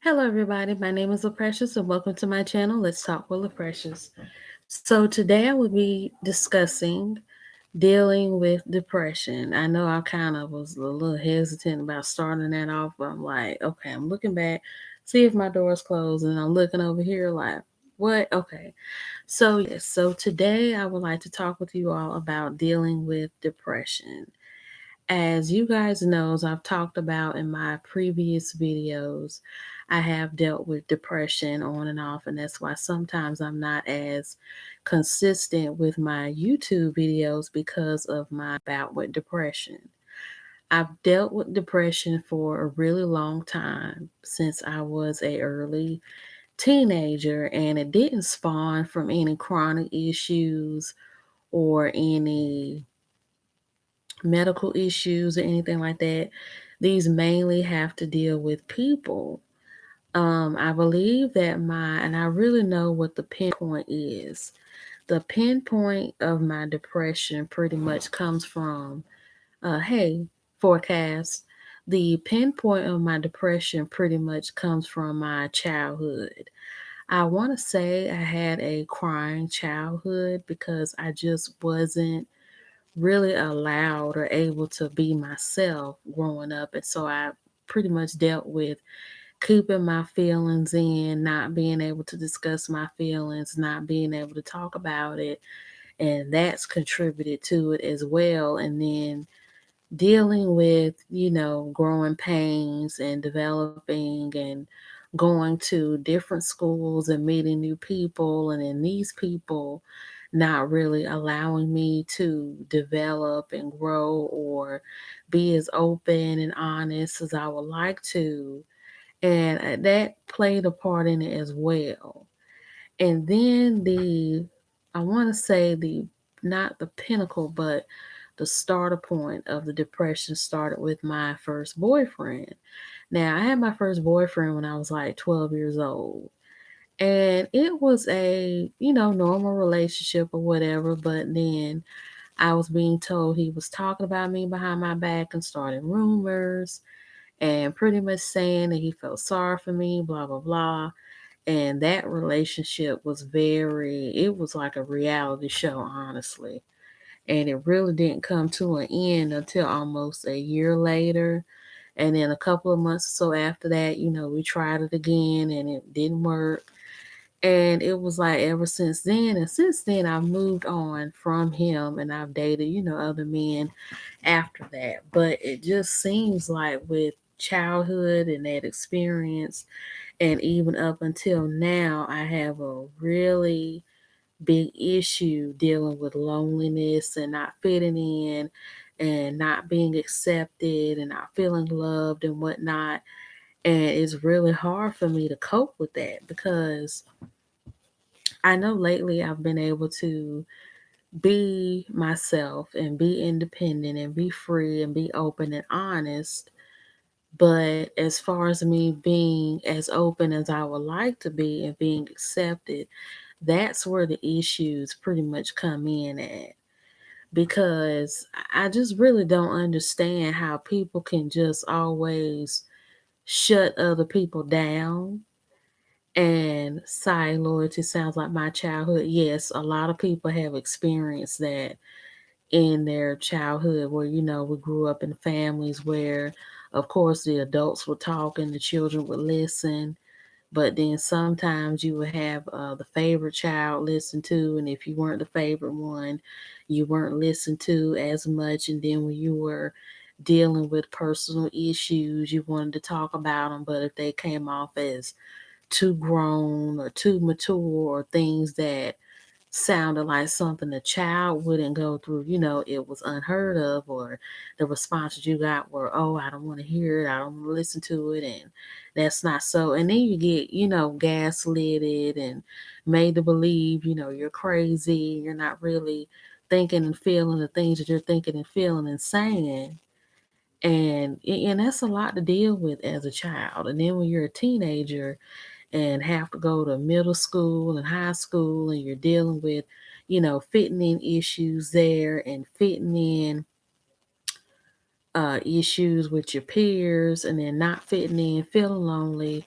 Hello, everybody. My name is LaPrecious, and welcome to my channel. Let's talk with LaPrecious. So today I will be discussing dealing with depression. I know I kind of was a little hesitant about starting that off, but I'm like, okay, I'm looking back, see if my door's closed, and I'm looking over here like, what? Okay. So yes, so today I would like to talk with you all about dealing with depression. As you guys know, as I've talked about in my previous videos, I have dealt with depression on and off, and that's why sometimes I'm not as consistent with my YouTube videos because of my bout with depression. I've dealt with depression for a really long time since I was a early teenager, and it didn't spawn from any chronic issues or any medical issues or anything like that. These mainly have to deal with people. I believe that and I really know what the pinpoint is. The pinpoint of my depression pretty much comes from, hey, forecast. The pinpoint of my depression pretty much comes from my childhood. I want to say I had a crying childhood because I just wasn't really allowed or able to be myself growing up. And so I pretty much dealt with keeping my feelings in, not being able to discuss my feelings, not being able to talk about it. And that's contributed to it as well. And then dealing with, growing pains and developing and going to different schools and meeting new people, and then these people not really allowing me to develop and grow or be as open and honest as I would like to. And that played a part in it as well. And then I want to say not the pinnacle, but the starter point of the depression started with my first boyfriend. Now, I had my first boyfriend when I was like 12 years old. And it was a, normal relationship or whatever. But then I was being told he was talking about me behind my back and starting rumors and pretty much saying that he felt sorry for me, blah, blah, blah. And that relationship it was like a reality show, honestly. And it really didn't come to an end until almost a year later. And then a couple of months or so after that, we tried it again and it didn't work. And it was like ever since then. And since then, I've moved on from him and I've dated, other men after that. But it just seems like with childhood and that experience, and even up until now, I have a really big issue dealing with loneliness and not fitting in and not being accepted and not feeling loved and whatnot. And it's really hard for me to cope with that because I know lately I've been able to be myself and be independent and be free and be open and honest. But as far as me being as open as I would like to be and being accepted, that's where the issues pretty much come in at. Because I just really don't understand how people can just always shut other people down. And sigh, loyalty sounds like my childhood. Yes, a lot of people have experienced that in their childhood where, we grew up in families where, of course, the adults would talk and the children would listen. But then sometimes you would have the favorite child listen to, and if you weren't the favorite one, you weren't listened to as much. And then when you were dealing with personal issues, you wanted to talk about them, but if they came off as too grown or too mature or things that sounded like something a child wouldn't go through, it was unheard of, or the responses you got were, oh, I don't want to hear it, I don't want to listen to it, and that's not so. And then you get, gaslighted and made to believe, you're crazy, you're not really thinking and feeling the things that you're thinking and feeling and saying. And that's a lot to deal with as a child. And then when you're a teenager, and have to go to middle school and high school, and you're dealing with, fitting in issues there and fitting in issues with your peers, and then not fitting in, feeling lonely.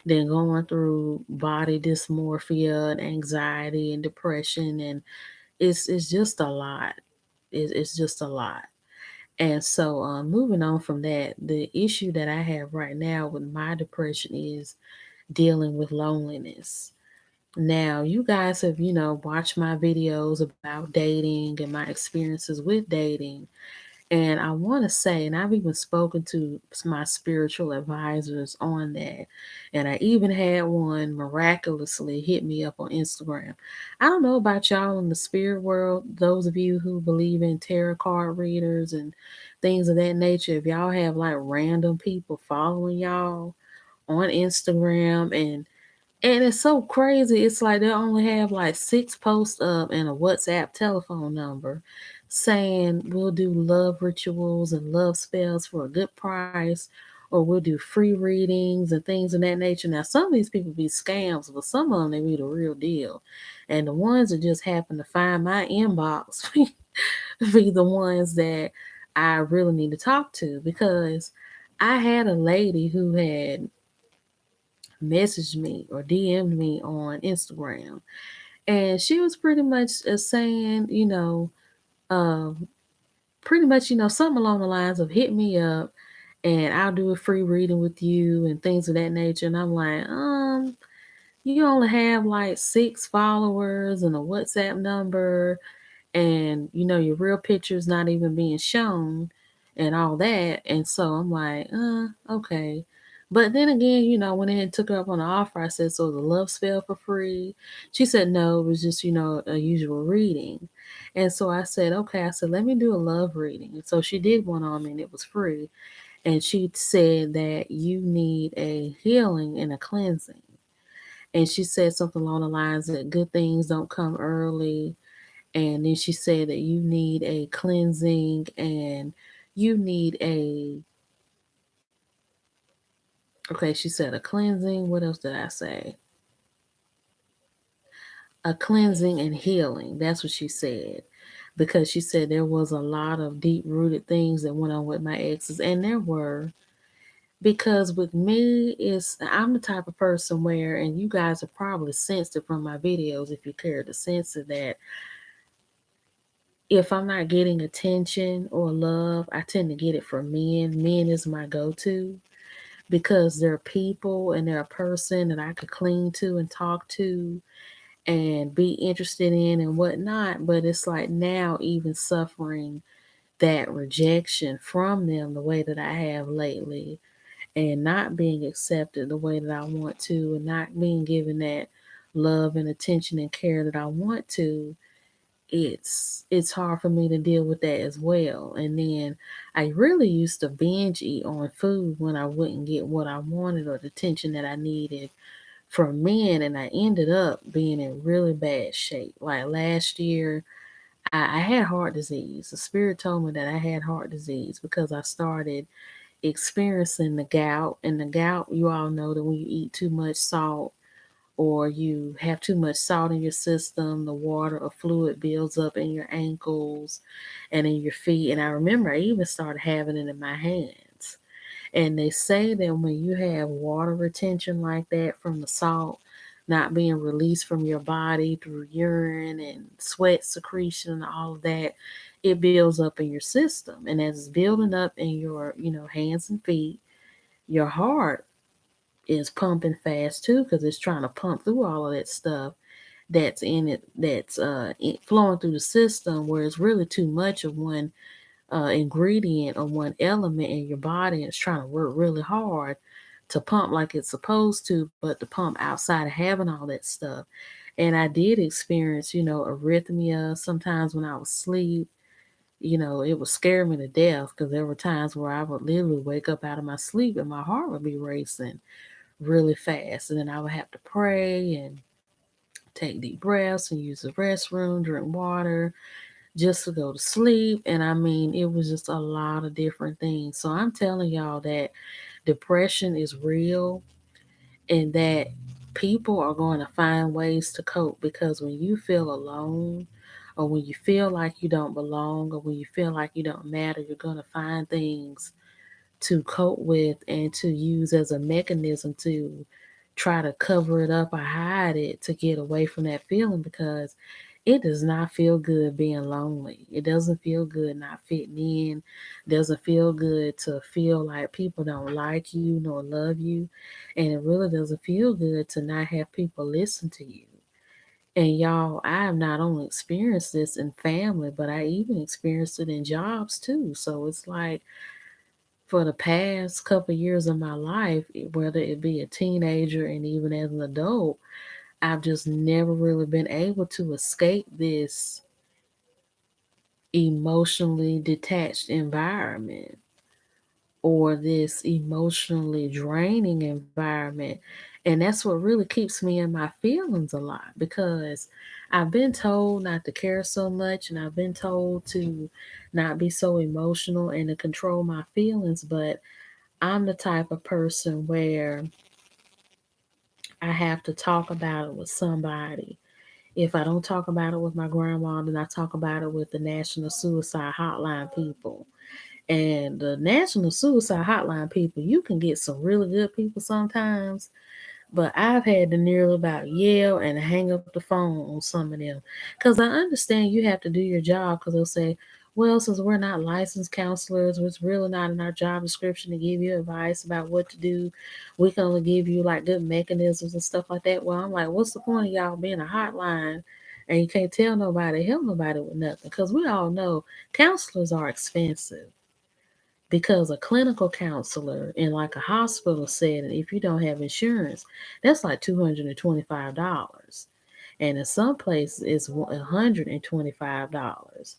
then going through body dysmorphia and anxiety and depression, and it's just a lot. It's just a lot. And so, moving on from that, the issue that I have right now with my depression is dealing with loneliness. Now, you guys have, watched my videos about dating and my experiences with dating. And I want to say, and I've even spoken to my spiritual advisors on that. And I even had one miraculously hit me up on Instagram. I don't know about y'all in the spirit world, those of you who believe in tarot card readers and things of that nature. If y'all have like random people following y'all on Instagram, and it's so crazy. It's like they only have like 6 posts up and a WhatsApp telephone number saying we'll do love rituals and love spells for a good price, or we'll do free readings and things of that nature. Now, some of these people be scams, but some of them they be the real deal. And the ones that just happen to find my inbox be the ones that I really need to talk to, because I had a lady who had messaged me or DM'd me on Instagram. And she was pretty much saying, um, pretty much, something along the lines of hit me up and I'll do a free reading with you and things of that nature. And I'm like, you only have like 6 followers and a WhatsApp number, and your real picture's not even being shown and all that. And so I'm like, okay. But then again, when they took her up on the offer, I said, so the love spell for free? She said no, it was just a usual reading. And so I said, okay. I said, let me do a love reading. And so she did one on me and it was free. And she said that you need a healing and a cleansing. And she said something along the lines that good things don't come early. And then she said that you need a cleansing, and you need okay, she said a cleansing. What else did I say? A cleansing and healing. That's what she said. Because she said there was a lot of deep rooted things that went on with my exes. And there were. Because with me, I'm the type of person where, and you guys have probably sensed it from my videos if you care to sense it, that if I'm not getting attention or love, I tend to get it from men. Men is my go-to because they're people and they're a person that I could cling to and talk to and be interested in and whatnot. But it's like now, even suffering that rejection from them the way that I have lately, and not being accepted the way that I want to, and not being given that love and attention and care that I want to, it's hard for me to deal with that as well. And then I really used to binge eat on food when I wouldn't get what I wanted or the attention that I needed from men, and I ended up being in really bad shape. Like last year, I had heart disease. The spirit told me that I had heart disease because I started experiencing the gout. And the gout, you all know that when you eat too much salt or you have too much salt in your system, the water or fluid builds up in your ankles and in your feet. And I remember I even started having it in my hands. And they say that when you have water retention like that from the salt not being released from your body through urine and sweat secretion and all of that, it builds up in your system. And as it's building up in your, hands and feet, your heart is pumping fast too, because it's trying to pump through all of that stuff that's in it, that's flowing through the system, where it's really too much of one ingredient or one element in your body, and it's trying to work really hard to pump like it's supposed to, but to pump outside of having all that stuff. And I did experience, arrhythmia sometimes when I was asleep. It would scare me to death because there were times where I would literally wake up out of my sleep and my heart would be racing really fast. And then I would have to pray and take deep breaths and use the restroom, drink water just to go to sleep. And I mean, it was just a lot of different things. So I'm telling y'all that depression is real, and that people are going to find ways to cope, because when you feel alone, or when you feel like you don't belong, or when you feel like you don't matter, you're going to find things to cope with and to use as a mechanism to try to cover it up or hide it to get away from that feeling, because it does not feel good being lonely. It doesn't feel good not fitting in. Doesn't feel good to feel like people don't like you nor love you. And it really doesn't feel good to not have people listen to you. And y'all, I have not only experienced this in family, but I even experienced it in jobs too. So it's like for the past couple years of my life, whether it be a teenager and even as an adult, I've just never really been able to escape this emotionally detached environment or this emotionally draining environment. And that's what really keeps me in my feelings a lot, because I've been told not to care so much, and I've been told to not be so emotional and to control my feelings. But I'm the type of person where I have to talk about it with somebody. If I don't talk about it with my grandma, then I talk about it with the National Suicide Hotline people. And the National Suicide Hotline people, you can get some really good people sometimes, but I've had to nearly about yell and hang up the phone on some of them. Because I understand you have to do your job, because they'll say, well, since we're not licensed counselors, it's really not in our job description to give you advice about what to do. We can only give you like good mechanisms and stuff like that. Well, I'm like, what's the point of y'all being a hotline and you can't tell nobody, help nobody with nothing? Because we all know counselors are expensive, because a clinical counselor in like a hospital setting, if you don't have insurance, that's like $225. And in some places it's $125.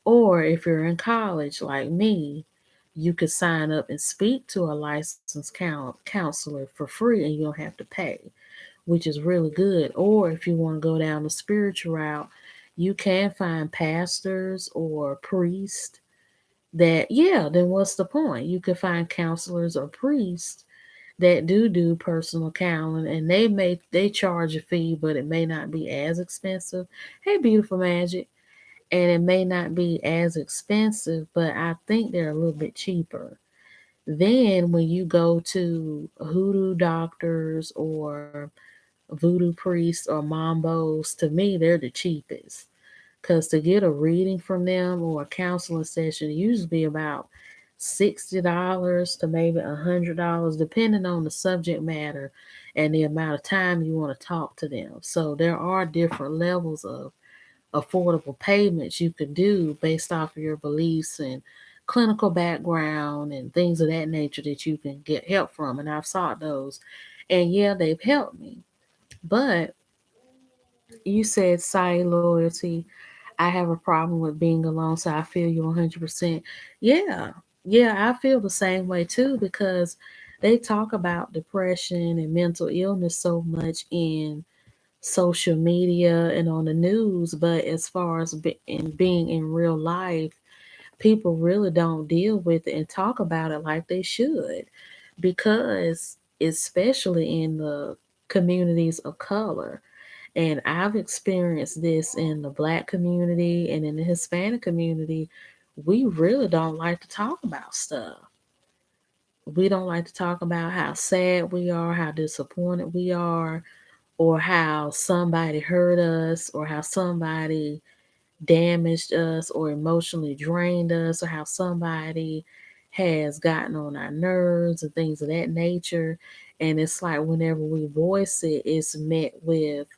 Or if you're in college like me, you could sign up and speak to a licensed counselor for free and you don't have to pay, which is really good. Or if you want to go down the spiritual route, you can find pastors or priests that, yeah, then what's the point? You could find counselors or priests that do personal counseling, and they charge a fee, but it may not be as expensive. Hey, beautiful magic. And it may not be as expensive, but I think they're a little bit cheaper. Then when you go to hoodoo doctors or voodoo priests or mambos, to me they're the cheapest. Because to get a reading from them or a counseling session, it usually be about $60 to maybe $100, depending on the subject matter and the amount of time you want to talk to them. So there are different levels of affordable payments you can do based off of your beliefs and clinical background and things of that nature that you can get help from. And I've sought those. And yeah, they've helped me. But you said side loyalty. I have a problem with being alone, so I feel you 100%. Yeah, yeah, I feel the same way too, because they talk about depression and mental illness so much in social media and on the news, but as far as being in real life, people really don't deal with it and talk about it like they should, because especially in the communities of color, and I've experienced this in the Black community and in the Hispanic community. We really don't like to talk about stuff. We don't like to talk about how sad we are, how disappointed we are, or how somebody hurt us, or how somebody damaged us, or emotionally drained us, or how somebody has gotten on our nerves and things of that nature. And it's like whenever we voice it, it's met with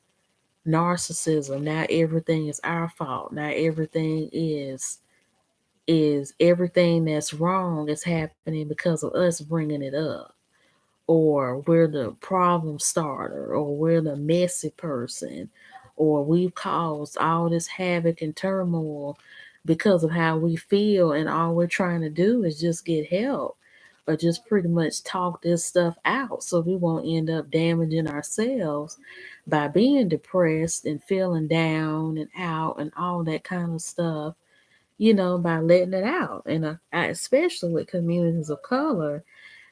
narcissism. Now everything is our fault. Now everything is everything that's wrong is happening because of us bringing it up, or we're the problem starter, or we're the messy person, or we've caused all this havoc and turmoil because of how we feel, and all we're trying to do is just get help, or just pretty much talk this stuff out so we won't end up damaging ourselves by being depressed and feeling down and out and all that kind of stuff, by letting it out. And especially with communities of color,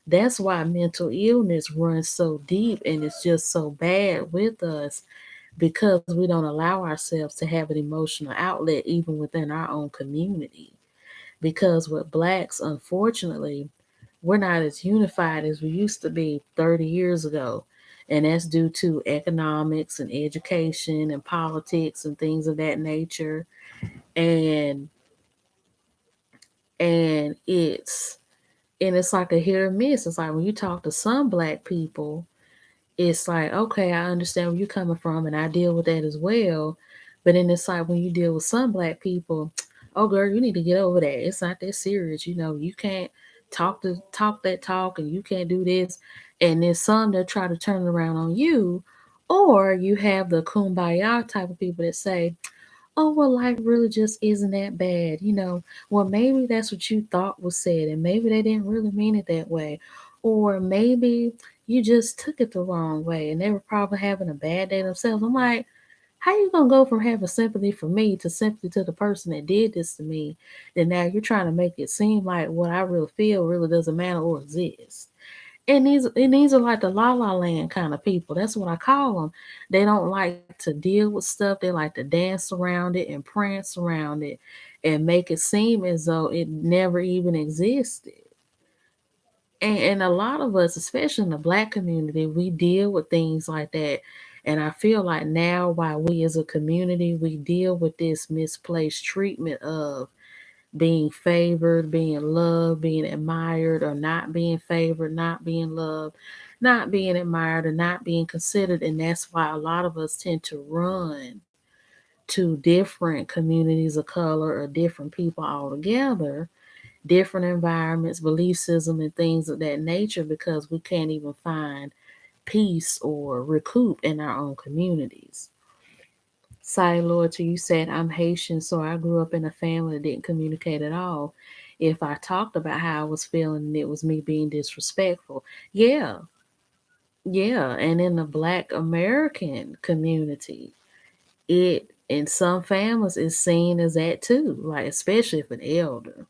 that's why mental illness runs so deep and it's just so bad with us, because we don't allow ourselves to have an emotional outlet even within our own community. Because with blacks, unfortunately, we're not as unified as we used to be 30 years ago. And that's due to economics and education and politics and things of that nature. And and it's like a hit or miss. It's like when you talk to some black people, it's like, okay, I understand where you're coming from and I deal with that as well. But then it's like when you deal with some black people, oh girl, you need to get over that. It's not that serious. You can't talk that talk and you can't do this. And then some that try to turn it around on you. Or you have the kumbaya type of people that say, oh, well, life really just isn't that bad. Well, maybe that's what you thought was said, and maybe they didn't really mean it that way. Or maybe you just took it the wrong way and they were probably having a bad day themselves. I'm like, how you gonna go from having sympathy for me to sympathy to the person that did this to me? Then now you're trying to make it seem like what I really feel really doesn't matter or exist. And these are like the la la land kind of people. That's what I call them. They don't like to deal with stuff. They like to dance around it and prance around it and make it seem as though it never even existed. And a lot of us, especially in the black community, we deal with things like that. And I feel like now, while we as a community, we deal with this misplaced treatment of being favored, being loved, being admired, or not being favored, not being loved, not being admired, or not being considered. And that's why a lot of us tend to run to different communities of color or different people altogether, different environments, belief system, and things of that nature because we can't even find peace or recoup in our own communities. Say, Loyalty, you said I'm Haitian, so I grew up in a family that didn't communicate at all. If I talked about how I was feeling, it was me being disrespectful. Yeah, yeah. And in the Black American community, it in some families is seen as that too. Like especially if an elder,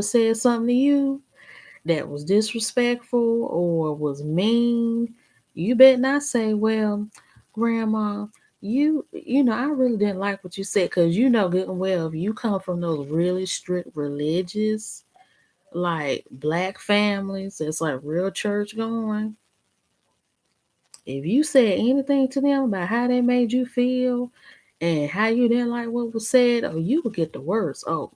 said something to you that was disrespectful or was mean, you better not say, well, grandma, I really didn't like what you said because you know good and well if you come from those really strict religious like black families that's like real church going, if you said anything to them about how they made you feel and how you didn't like what was said, oh, you would get the worst. Oh,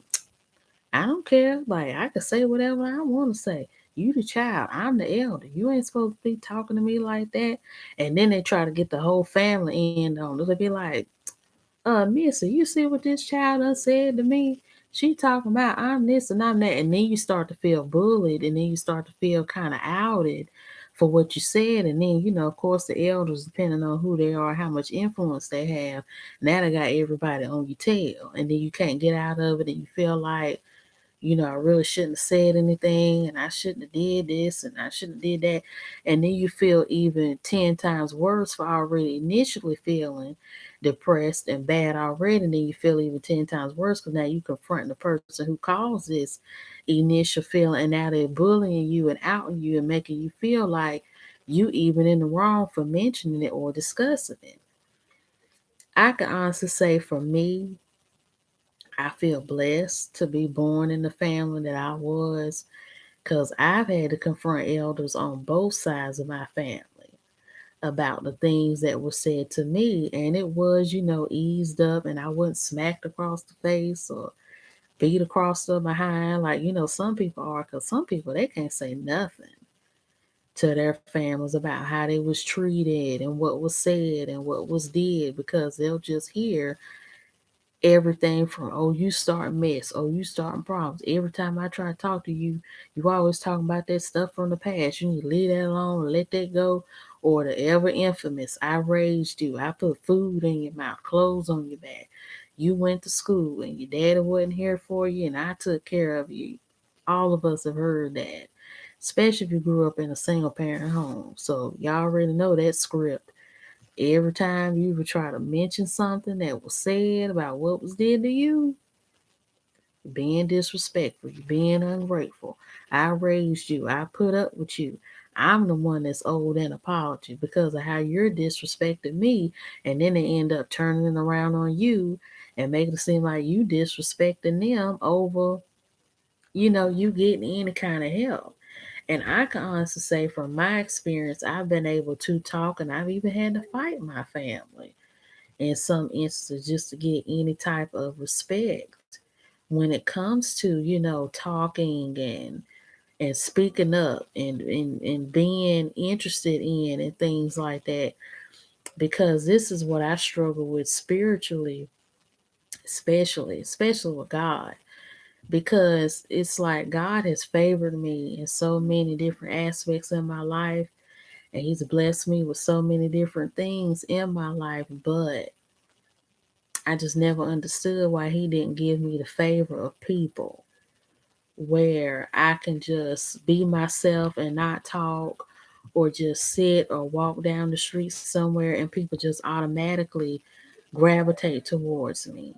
I don't care. Like I can say whatever I want to say. You the child. I'm the elder. You ain't supposed to be talking to me like that. And then they try to get the whole family in on it. They be like, Missy, you see what this child done said to me? She talking about I'm this and I'm that. And then you start to feel bullied and then you start to feel kind of outed for what you said. And then, of course, the elders, depending on who they are, how much influence they have, now they got everybody on your tail. And then you can't get out of it and you feel like, I really shouldn't have said anything and I shouldn't have did this and I shouldn't have did that. And then you feel even 10 times worse for already initially feeling depressed and bad already. And then you feel even 10 times worse because now you confront the person who caused this initial feeling and now they're bullying you and outing you and making you feel like you even in the wrong for mentioning it or discussing it. I can honestly say for me, I feel blessed to be born in the family that I was because I've had to confront elders on both sides of my family about the things that were said to me. And it was, eased up and I wasn't smacked across the face or beat across the behind like, some people are because some people, they can't say nothing to their families about how they was treated and what was said and what was did because they'll just hear everything from you start mess, you starting problems. Every time I try to talk to you, you always talking about that stuff from the past. You need to leave that alone, let that go. Or the ever infamous, I raised you, I put food in your mouth, clothes on your back. You went to school and your daddy wasn't here for you and I took care of you. All of us have heard that. Especially if you grew up in a single parent home. So y'all already know that script. Every time you would try to mention something that was said about what was did to you, being disrespectful, you being ungrateful. I raised you. I put up with you. I'm the one that's owed an apology because of how you're disrespecting me. And then they end up turning it around on you and making it seem like you disrespecting them over, you getting any kind of help. And I can honestly say from my experience, I've been able to talk and I've even had to fight my family in some instances just to get any type of respect when it comes to, talking and speaking up and being interested in and things like that. Because this is what I struggle with spiritually, especially with God. Because it's like God has favored me in so many different aspects in my life, and He's blessed me with so many different things in my life, but I just never understood why He didn't give me the favor of people where I can just be myself and not talk or just sit or walk down the street somewhere and people just automatically gravitate towards me,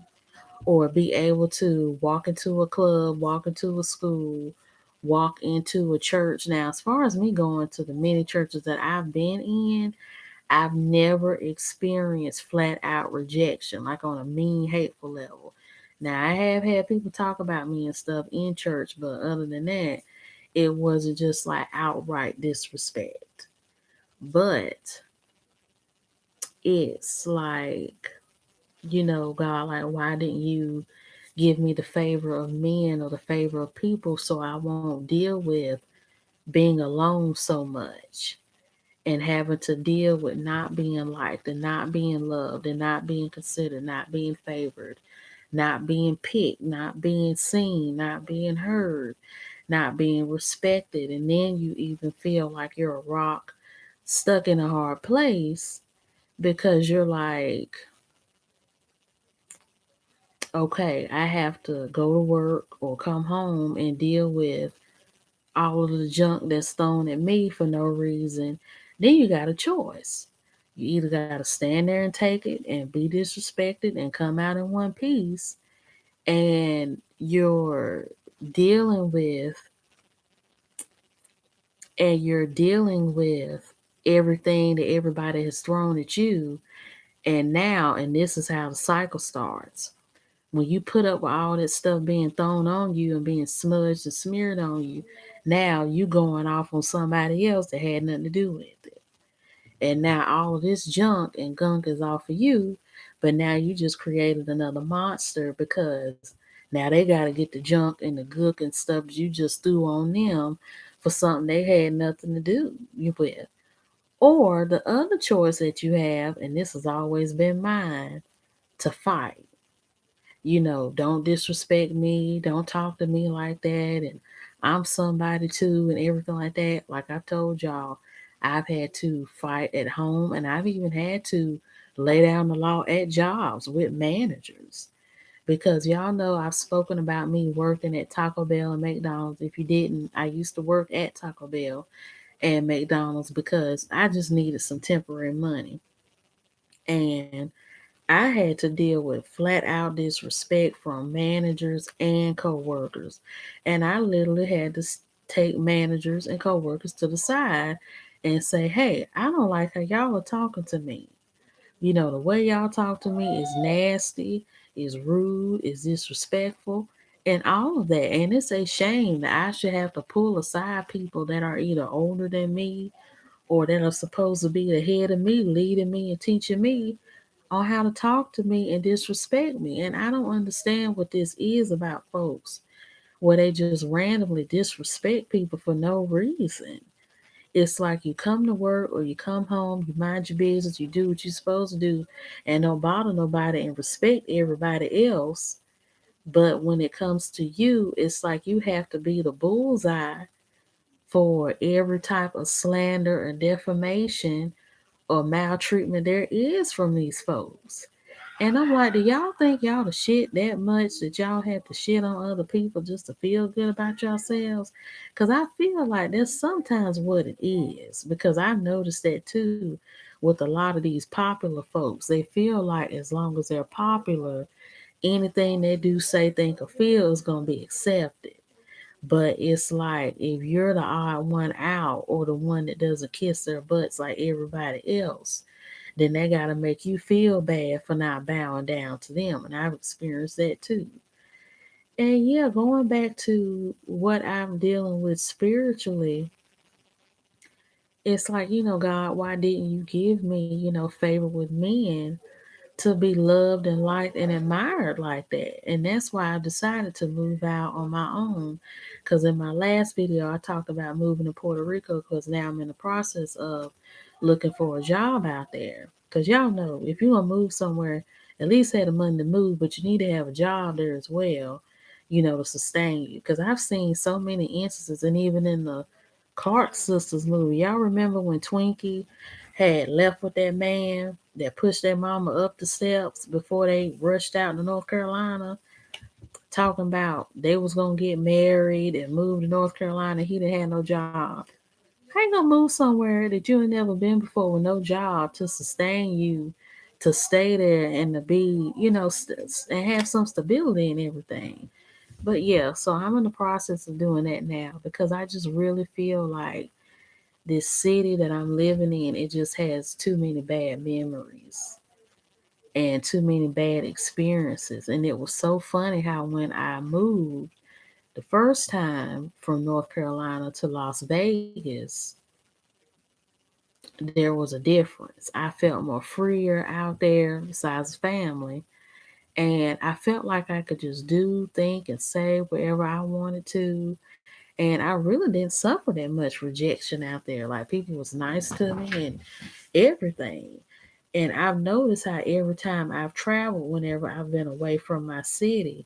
or be able to walk into a club, walk into a school, walk into a church. Now, as far as me going to the many churches that I've been in, I've never experienced flat out rejection, like on a mean, hateful level. Now, I have had people talk about me and stuff in church, but other than that, it wasn't just like outright disrespect. But it's like, God, like, why didn't you give me the favor of men or the favor of people so I won't deal with being alone so much and having to deal with not being liked and not being loved and not being considered, not being favored, not being picked, not being seen, not being heard, not being respected. And then you even feel like you're a rock stuck in a hard place because you're like, okay, I have to go to work or come home and deal with all of the junk that's thrown at me for no reason. Then you got a choice. You either got to stand there and take it and be disrespected and come out in one piece, and dealing with you're dealing with everything that everybody has thrown at you. And this is how the cycle starts. When you put up with all that stuff being thrown on you and being smudged and smeared on you, now you going off on somebody else that had nothing to do with it. And now all of this junk and gunk is off of you, but now you just created another monster because now they got to get the junk and the gook and stuff that you just threw on them for something they had nothing to do with. Or the other choice that you have, and this has always been mine, to fight. Don't disrespect me, don't talk to me like that, and I'm somebody too, and everything like that. Like I've told y'all, I've had to fight at home, and I've even had to lay down the law at jobs with managers. Because y'all know I've spoken about me working at Taco Bell and McDonald's. If you didn't, I used to work at Taco Bell and McDonald's because I just needed some temporary money. And I had to deal with flat out disrespect from managers and coworkers. And I literally had to take managers and coworkers to the side and say, hey, I don't like how y'all are talking to me. The way y'all talk to me is nasty, is rude, is disrespectful, and all of that. And it's a shame that I should have to pull aside people that are either older than me or that are supposed to be ahead of me, leading me and teaching me on how to talk to me and disrespect me. And I don't understand what this is about folks, where they just randomly disrespect people for no reason. It's like you come to work or you come home, you mind your business, you do what you're supposed to do, and don't bother nobody and respect everybody else. But when it comes to you, it's like you have to be the bullseye for every type of slander or defamation or maltreatment there is from these folks. And I'm like, do y'all think y'all the shit that much that y'all have to shit on other people just to feel good about yourselves? Because I feel like that's sometimes what it is. Because I've noticed that too with a lot of these popular folks. They feel like as long as they're popular, anything they do, say, think, or feel is going to be accepted. But it's like if you're the odd one out or the one that doesn't kiss their butts like everybody else, then they got to make you feel bad for not bowing down to them. And I've experienced that too. And yeah, going back to what I'm dealing with spiritually, it's like, God, why didn't you give me, favor with men to be loved and liked and admired like that? And that's why I decided to move out on my own. Because in my last video, I talked about moving to Puerto Rico because now I'm in the process of looking for a job out there. Because y'all know, if you're going to move somewhere, at least have the money to move, but you need to have a job there as well, to sustain you. Because I've seen so many instances, and even in the Clark Sisters movie, y'all remember when Twinkie had left with that man that pushed their mama up the steps before they rushed out to North Carolina, talking about they was gonna get married and move to North Carolina. He didn't have no job. How you gonna move somewhere that you ain't never been before with no job to sustain you, to stay there and to be, and have some stability and everything? But yeah, so I'm in the process of doing that now because I just really feel like this city that I'm living in, it just has too many bad memories and too many bad experiences. And it was so funny how when I moved the first time from North Carolina to Las Vegas, there was a difference. I felt more freer out there besides family. And I felt like I could just do, think, and say wherever I wanted to. And I really didn't suffer that much rejection out there. Like people was nice to me and everything. And I've noticed how every time I've traveled, whenever I've been away from my city,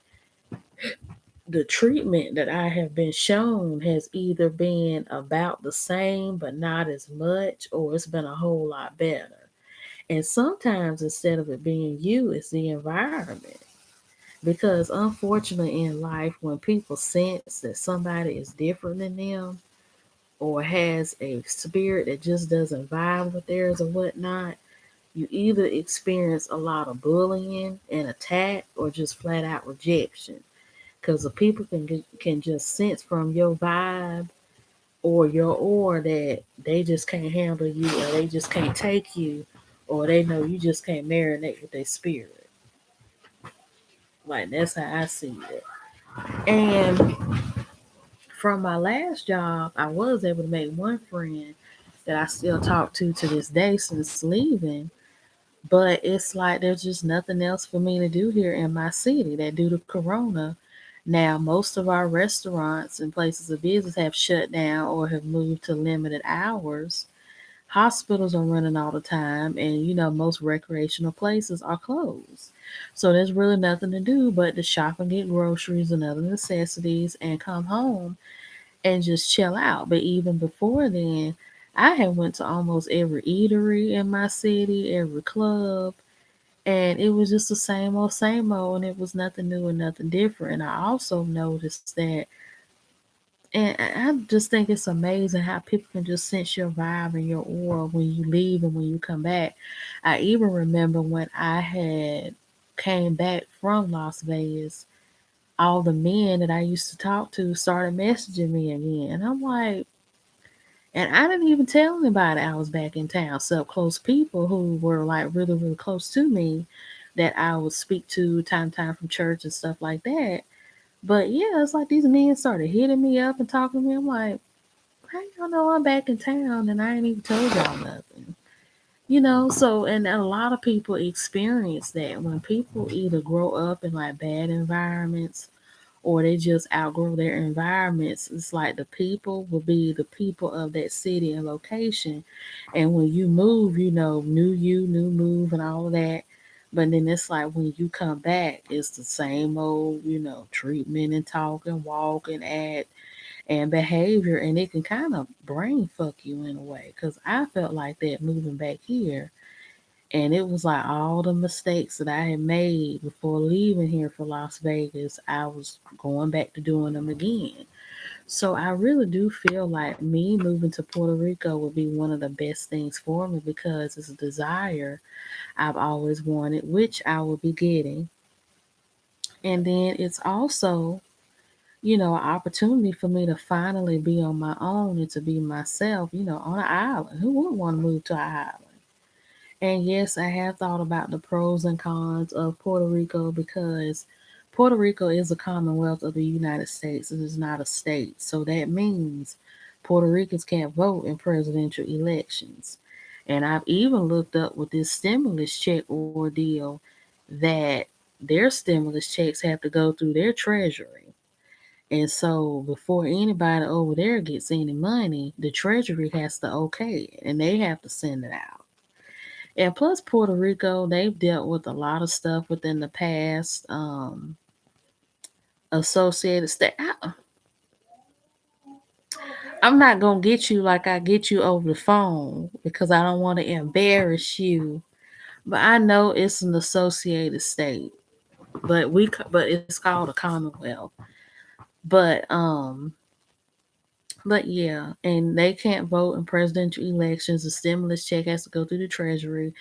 the treatment that I have been shown has either been about the same but not as much, or it's been a whole lot better. And sometimes instead of it being you, it's the environment. Because unfortunately in life, when people sense that somebody is different than them or has a spirit that just doesn't vibe with theirs or whatnot, you either experience a lot of bullying and attack or just flat out rejection. Because the people can just sense from your vibe or your aura that they just can't handle you, or they just can't take you, or they know you just can't marinate with their spirit. Like that's how I see it. And from my last job, I was able to make one friend that I still talk to this day since leaving. But it's like there's just nothing else for me to do here in my city that due to Corona. Now, most of our restaurants and places of business have shut down or have moved to limited hours. Hospitals are running all the time, and most recreational places are closed. So there's really nothing to do but to shop and get groceries and other necessities and come home and just chill out. But even before then, I had went to almost every eatery in my city, every club, and it was just the same old, and it was nothing new and nothing different. And I also noticed that, and I just think it's amazing how people can just sense your vibe and your aura when you leave and when you come back. I even remember when I had came back from Las Vegas, all the men that I used to talk to started messaging me again. And I'm like, and I didn't even tell anybody I was back in town. So close people who were like really, really close to me that I would speak to time from church and stuff like that. But yeah, it's like these men started hitting me up and talking to me. I'm like, how y'all know I'm back in town and I ain't even told y'all nothing? So and a lot of people experience that when people either grow up in like bad environments or they just outgrow their environments. It's like the people will be the people of that city and location. And when you move, new you, new move, and all of that. But then it's like when you come back, it's the same old, treatment and talk and walk and act and behavior. And it can kind of brain fuck you in a way. Because I felt like that moving back here. And it was like all the mistakes that I had made before leaving here for Las Vegas, I was going back to doing them again. So I really do feel like me moving to Puerto Rico would be one of the best things for me because it's a desire I've always wanted, which I will be getting. And then it's also, an opportunity for me to finally be on my own and to be myself, on an island. Who wouldn't want to move to an island? And yes, I have thought about the pros and cons of Puerto Rico because Puerto Rico is a commonwealth of the United States. It is not a state. So that means Puerto Ricans can't vote in presidential elections. And I've even looked up with this stimulus check ordeal that their stimulus checks have to go through their treasury. And so before anybody over there gets any money, the treasury has to okay it and they have to send it out. And plus Puerto Rico, they've dealt with a lot of stuff within the past. Associated state. I'm not gonna get you like I get you over the phone because I don't want to embarrass you. But I know it's an associated state, but it's called a commonwealth. But but yeah, and they can't vote in presidential elections. The stimulus check has to go through the treasury,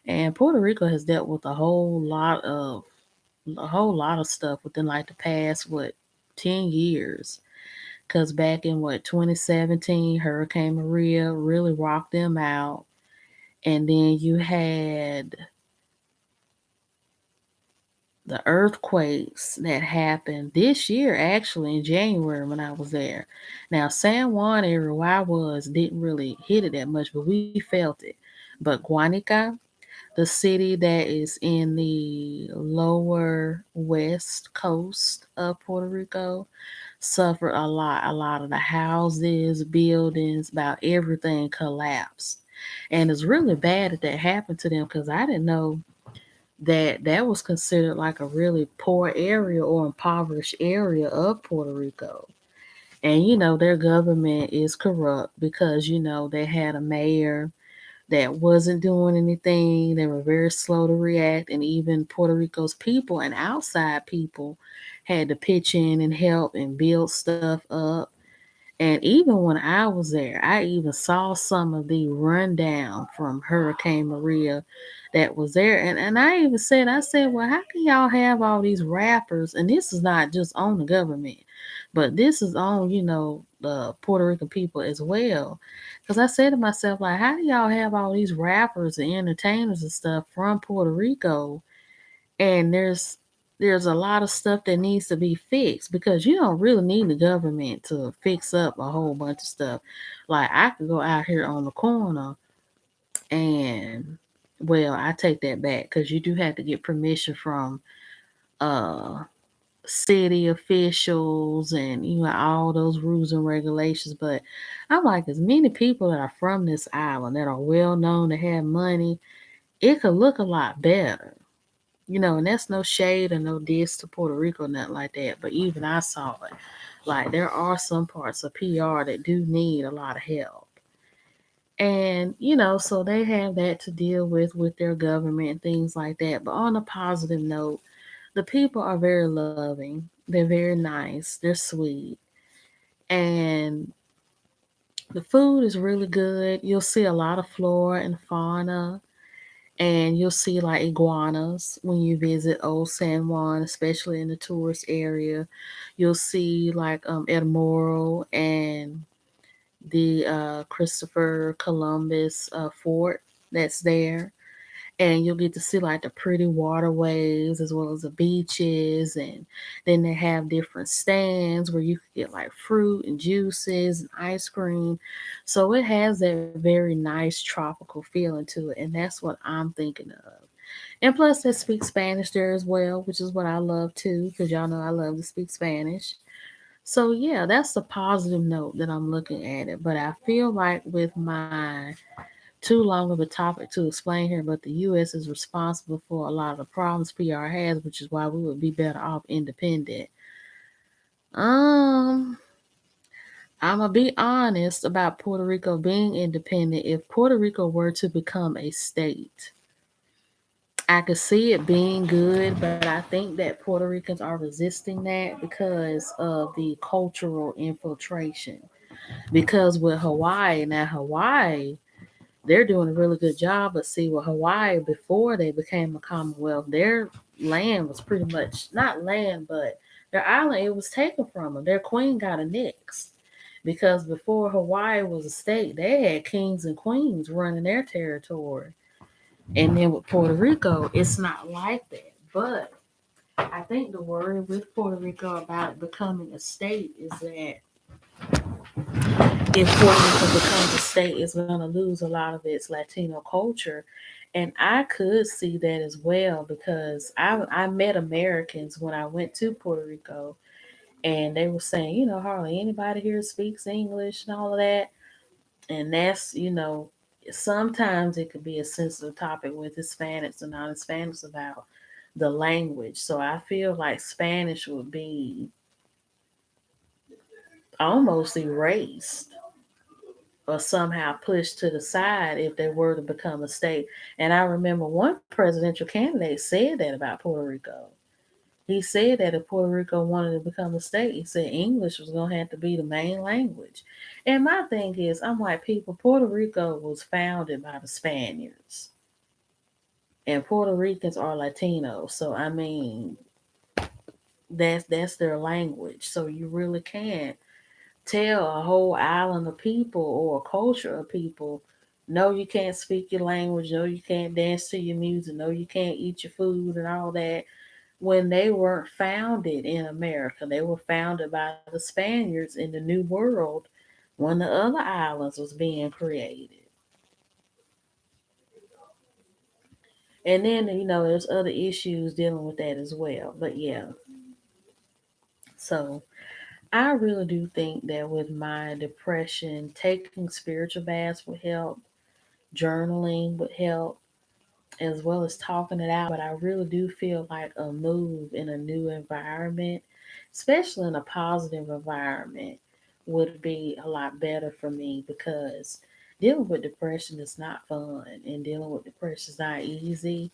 and Puerto Rico has dealt with a whole lot of stuff within like the past 10 years. Because back in 2017, Hurricane Maria really rocked them out. And then you had the earthquakes that happened this year, actually, in January when I was there. Now, San Juan area where I was didn't really hit it that much, but we felt it. But Guanica, the city that is in the lower west coast of Puerto Rico, suffered a lot. A lot of the houses, buildings, about everything collapsed. And it's really bad that that happened to them because I didn't know that that was considered like a really poor area or impoverished area of Puerto Rico. And their government is corrupt because they had a mayor that wasn't doing anything. They were very slow to react, and even Puerto Rico's people and outside people had to pitch in and help and build stuff up. And even when I was there, I even saw some of the rundown from Hurricane Maria that was there. And I said, well, how can y'all have all these rappers? And this is not just on the government, but this is on, the Puerto Rican people as well. Because I said to myself, like, how do y'all have all these rappers and entertainers and stuff from Puerto Rico, and there's a lot of stuff that needs to be fixed because you don't really need the government to fix up a whole bunch of stuff. Like I could go out here on the corner and well, I take that back because you do have to get permission from uh city officials and all those rules and regulations. But I'm like, as many people that are from this island that are well known to have money, it could look a lot better. And that's no shade or no diss to Puerto Rico, nothing like that. But even I saw it. Like there are some parts of PR that do need a lot of help. And, so they have that to deal with their government and things like that. But on a positive note, the people are very loving. They're very nice. They're sweet. And the food is really good. You'll see a lot of flora and fauna, and you'll see like iguanas when you visit Old San Juan, especially in the tourist area. You'll see like El Morro and the Christopher Columbus fort that's there. And you'll get to see like the pretty waterways as well as the beaches. And then they have different stands where you can get like fruit and juices and ice cream. So it has that very nice tropical feeling to it. And that's what I'm thinking of. And plus, they speak Spanish there as well, which is what I love too, because y'all know I love to speak Spanish. So, yeah, that's the positive note that I'm looking at it. But I feel like with my too long of a topic to explain here, but the U.S. is responsible for a lot of the problems PR has, which is why we would be better off independent. Um, I'm gonna be honest about Puerto Rico being independent. If Puerto Rico were to become a state, I could see it being good, but I think that Puerto Ricans are resisting that because of the cultural infiltration. Because with Hawaii, now Hawaii, they're doing a really good job. But see, with Hawaii, before they became a commonwealth, their land was pretty much not land, but their island, it was taken from them. Their queen got annexed. Because before Hawaii was a state, they had kings and queens running their territory. And then with Puerto Rico, it's not like that. But I think the worry with Puerto Rico about becoming a state is that if Puerto Rico becomes a state, it's going to lose a lot of its Latino culture. And I could see that as well because I met Americans when I went to Puerto Rico, and they were saying, hardly anybody here speaks English and all of that. And that's, sometimes it could be a sensitive topic with Hispanics and non Hispanics about the language. So I feel like Spanish would be almost erased or somehow pushed to the side if they were to become a state. And I remember one presidential candidate said that about Puerto Rico. He said that if Puerto Rico wanted to become a state, he said English was going to have to be the main language. And my thing is, I'm like, people, Puerto Rico was founded by the Spaniards, and Puerto Ricans are Latinos. So I mean, that's their language. So you really can't tell a whole island of people or a culture of people, no, you can't speak your language, no, you can't dance to your music, no, you can't eat your food and all that, when they weren't founded in America. They were founded by the Spaniards in the New World when the other islands was being created. And then, there's other issues dealing with that as well. But yeah, so I really do think that with my depression, taking spiritual baths would help, journaling would help, as well as talking it out. But I really do feel like a move in a new environment, especially in a positive environment, would be a lot better for me because dealing with depression is not fun and dealing with depression is not easy.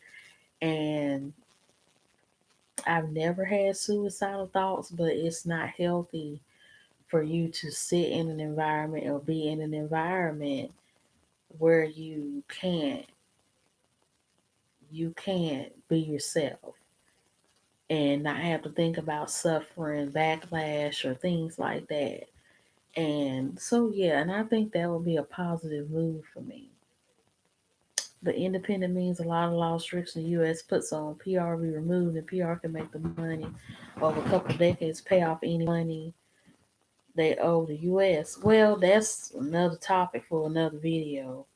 And I've never had suicidal thoughts, but it's not healthy for you to sit in an environment or be in an environment where you can't be yourself and not have to think about suffering, backlash, or things like that. And so, yeah, and I think that would be a positive move for me. But independent means a lot of law restrictions the U.S. puts on PR be removed, and PR can make the money over a couple of decades pay off any money they owe the U.S. Well, that's another topic for another video.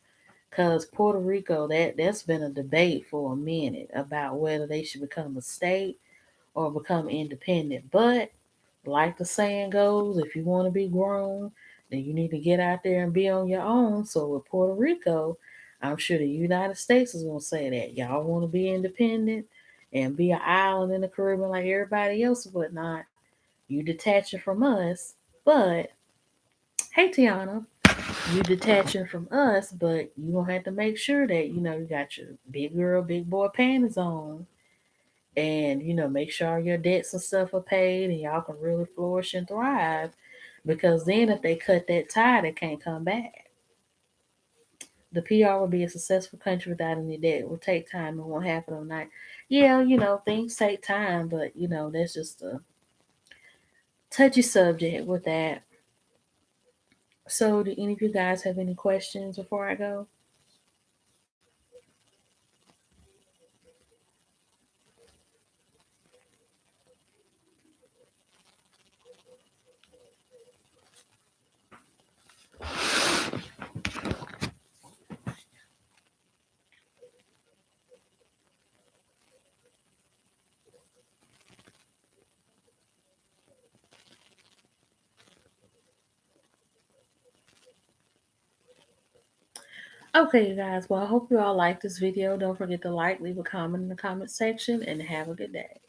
Cause Puerto Rico, that's been a debate for a minute about whether they should become a state or become independent. But like the saying goes, if you want to be grown, then you need to get out there and be on your own. So with Puerto Rico, I'm sure the United States is gonna say that y'all want to be independent and be an island in the Caribbean like everybody else and whatnot. You detaching from us, but hey, Tiana, you detaching from us, but you gonna have to make sure that you got your big girl, big boy panties on, and make sure all your debts and stuff are paid, and y'all can really flourish and thrive. Because then, if they cut that tie, they can't come back. The PR will be a successful country without any debt. It will take time. It won't happen overnight. Yeah, things take time, but that's just a touchy subject with that. So, do any of you guys have any questions before I go? Okay, you guys. Well, I hope you all like this video. Don't forget to like, leave a comment in the comment section, and have a good day.